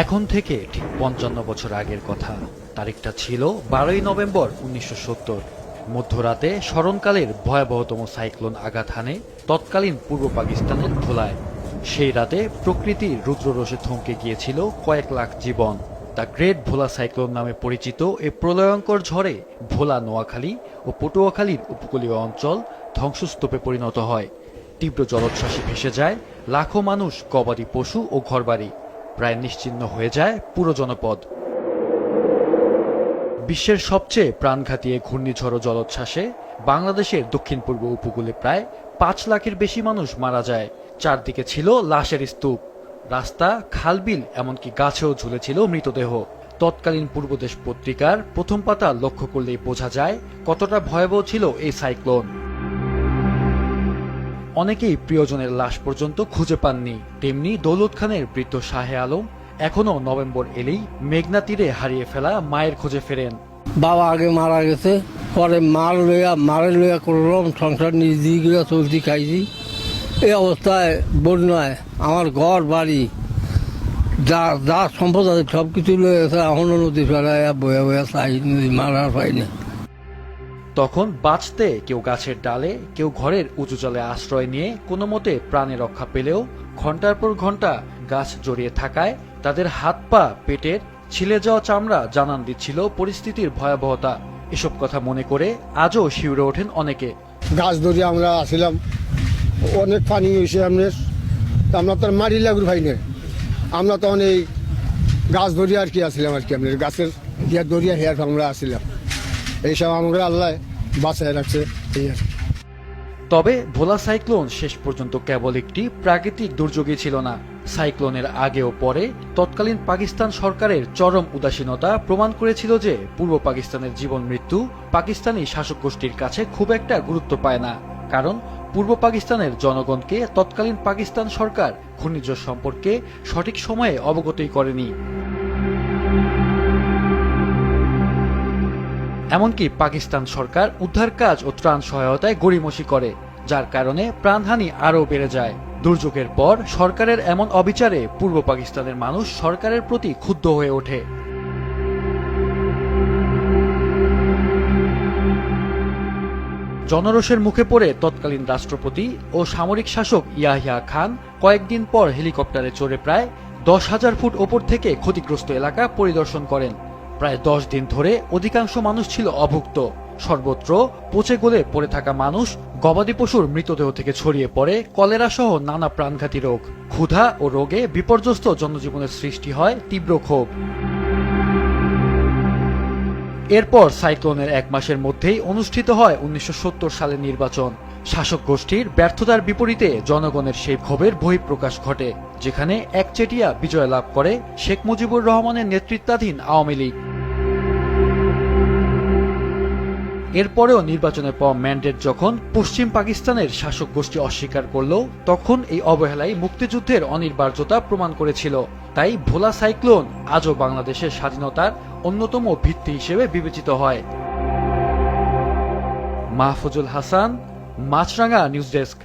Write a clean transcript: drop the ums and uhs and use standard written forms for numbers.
এখন থেকে ঠিক ৫৫ বছর আগের কথা। তারিখটা ছিল ১২ই নভেম্বর ১৯৭০। মধ্যরাতে স্মরণকালের ভয়াবহতম সাইক্লোন আঘাত হানে তৎকালীন পূর্ব পাকিস্তানের ভোলায়। সেই রাতে প্রকৃতির রুদ্ররোষে থমকে গিয়েছিল কয়েক লাখ জীবন। দ্য গ্রেট ভোলা সাইক্লোন নামে পরিচিত এই প্রলয়ঙ্কর ঝড়ে ভোলা, নোয়াখালী ও পটুয়াখালীর উপকূলীয় অঞ্চল ধ্বংসস্তূপে পরিণত হয়। তীব্র জলোচ্ছ্বাসে ভেসে যায় লাখো মানুষ, গবাদি পশু ও ঘরবাড়ি। প্রায় নিশ্চিহ্ন হয়ে যায় পুরো জনপদ। বিশ্বের সবচেয়ে প্রাণঘাতী এ ঘূর্ণিঝড় ও জলোচ্ছ্বাসে বাংলাদেশের দক্ষিণ পূর্ব উপকূলে প্রায় ৫ লাখের বেশি মানুষ মারা যায়। চারদিকে ছিল লাশের স্তূপ, রাস্তা, খালবিল, এমনকি গাছেও ঝুলেছিল মৃতদেহ। তৎকালীন পূর্বদেশ পত্রিকার প্রথম পাতা লক্ষ্য করলেই বোঝা যায় কতটা ভয়াবহ ছিল এই সাইক্লোন। অনেকেই প্রিয়জনের লাশ পর্যন্ত খুঁজে পাননি। তেমনি দৌলত খানের বৃদ্ধ শাহে আলম এখনো নভেম্বর এলেই মেঘনা তীরে হারিয়ে ফেলা মায়ের খোঁজে ফেরেন। বাবা আগে মারা গেছে, পরে মারে লইয়া করলাম, সংসার নিজ দিকে চলছি, খাইছি। এই অবস্থায় বন্যায় আমার ঘর বাড়ি যা সম্পদ আছে সব কিছু লয়ে গেছে। এখনো নদী ফেলায় বয়া বয়া চাই, নদী মারার পাইনি। তখন বাঁচতে কেউ গাছের ডালে, কেউ ঘরের উঁচু জলে আশ্রয় নিয়ে কোনো মতে প্রাণে রক্ষা পেলেও ঘন্টার পর ঘন্টা গাছ জড়িয়ে থাকায় তাদের হাত পা, পেটের ছিলে যাওয়া চামড়া জানান দিচ্ছিল পরিস্থিতির ভয়াবহতা। এসব কথা মনে করে আজও শিউরে ওঠেন অনেকে। গাছ ধরে আমরা আসছিলাম, অনেক পানি হয়েছে আমরা তো মারি লাগুর ভাই না, আমরা তখন এই গাছ ধরিয়া আর কি আসছিলাম আর কি, আপনার গাছের ইয়া দরিয়া হেয়ার আমরা আসছিলাম। এইসব আমাকে আল্লাহ বাঁচায় রাখছে। তবে ভোলা সাইক্লোন শেষ পর্যন্ত কেবল একটি প্রাকৃতিক দুর্যোগই ছিল না। সাইক্লোনের আগে ও পরে তৎকালীন পাকিস্তান সরকারের চরম উদাসীনতা প্রমাণ করেছিল যে পূর্ব পাকিস্তানের জীবন মৃত্যু পাকিস্তানি শাসক গোষ্ঠীর কাছে খুব একটা গুরুত্ব পায় না। কারণ পূর্ব পাকিস্তানের জনগণকে তৎকালীন পাকিস্তান সরকার ঘূর্ণিঝড় সম্পর্কে সঠিক সময়ে অবগতই করেনি। এমনকি পাকিস্তান সরকার উদ্ধার কাজ ও ত্রাণ সহায়তায় গড়িমসি করে, যার কারণে প্রাণহানি আরও বেড়ে যায়। দুর্যোগের পর সরকারের এমন অবিচারে পূর্ব পাকিস্তানের মানুষ সরকারের প্রতি ক্ষুব্ধ হয়ে ওঠে। জনরোষের মুখে পড়ে তৎকালীন রাষ্ট্রপতি ও সামরিক শাসক ইয়াহিয়া খান কয়েকদিন পর হেলিকপ্টারে চড়ে প্রায় ১০,০০০ ফুট ওপর থেকে ক্ষতিগ্রস্ত এলাকা পরিদর্শন করেন। প্রায় ১০ দিন ধরে অধিকাংশ মানুষ ছিল অভুক্ত। সর্বত্র পচে গলে পড়ে থাকা মানুষ, গবাদি পশুর মৃতদেহ থেকে ছড়িয়ে পড়ে কলেরা সহ নানা প্রাণঘাতী রোগ। ক্ষুধা ও রোগে বিপর্যস্ত জনজীবনের সৃষ্টি হয় তীব্র ক্ষোভ। এরপর সাইক্লোনের ১ মাসের মধ্যেই অনুষ্ঠিত হয় ১৯৭০ সালের নির্বাচন। শাসক গোষ্ঠীর ব্যর্থতার বিপরীতে জনগণের সেই ক্ষোভের বহিঃপ্রকাশ ঘটে, যেখানে একচেটিয়া বিজয় লাভ করে শেখ মুজিবুর রহমানের নেতৃত্বাধীন আওয়ামী লীগ। এরপরেও নির্বাচনের পর ম্যান্ডেট যখন পশ্চিম পাকিস্তানের শাসক গোষ্ঠী অস্বীকার করল, তখন এই অবহেলাই মুক্তিযুদ্ধের অনিবার্যতা প্রমাণ করেছিল। তাই ভোলা সাইক্লোন আজও বাংলাদেশের স্বাধীনতার অন্যতম ভিত্তি হিসেবে বিবেচিত হয়। মাহফুজুল হাসান, মাছরাঙা নিউজ ডেস্ক।